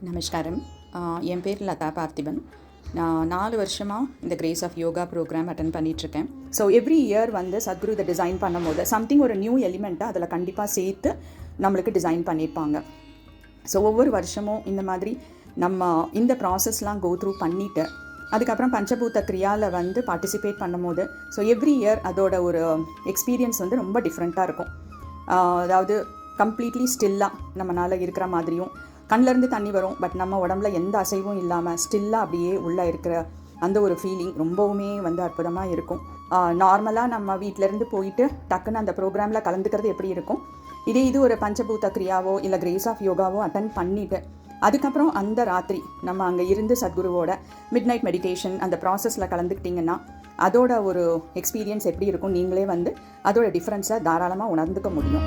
நமஸ்காரம். என் பேர் லதா பார்த்திபன். நான் 4 வருஷமாக இந்த grace of yoga program attend பண்ணிகிட்ருக்கேன். ஸோ எவ்ரி இயர் வந்து சத்குரு இதை டிசைன் பண்ணும்போது சம்திங் ஒரு நியூ எலிமெண்ட்டை அதில் கண்டிப்பாக சேர்த்து நம்மளுக்கு டிசைன் பண்ணியிருப்பாங்க. ஸோ ஒவ்வொரு வருஷமும் இந்த மாதிரி நம்ம இந்த ப்ராசஸ்லாம் கோ த்ரூ பண்ணிவிட்டு அதுக்கப்புறம் பஞ்சபூத கிரியாவில் வந்து பார்ட்டிசிபேட் பண்ணும்போது ஸோ எவ்ரி இயர் அதோட ஒரு எக்ஸ்பீரியன்ஸ் வந்து ரொம்ப டிஃப்ரெண்ட்டாக இருக்கும். அதாவது கம்ப்ளீட்லி ஸ்டில்லாக நம்மளால் இருக்கிற மாதிரியும், கண்ணிலேருந்து தண்ணி வரும், பட் நம்ம உடம்புல எந்த அசைவும் இல்லாமல் ஸ்டில்லாக அப்படியே உள்ளே இருக்கிற அந்த ஒரு ஃபீலிங் ரொம்பவுமே வந்து அற்புதமாக இருக்கும். நார்மலாக நம்ம வீட்டிலேருந்து போயிட்டு டக்குன்னு அந்த ப்ரோக்ராமில் கலந்துக்கிறது எப்படி இருக்கும், இது ஒரு பஞ்சபூத கிரியாவோ இல்லை கிரேஸ் ஆஃப் யோகாவோ அட்டன் பண்ணிவிட்டு அதுக்கப்புறம் அந்த ராத்திரி நம்ம அங்கே இருந்து சத்குருவோட மிட் நைட் மெடிடேஷன் அந்த ப்ராசஸில் கலந்துக்கிட்டிங்கன்னா அதோட ஒரு எக்ஸ்பீரியன்ஸ் எப்படி இருக்கும், நீங்களே வந்து அதோட டிஃப்ரென்ஸை தாராளமாக உணர்ந்துக்க முடியும்.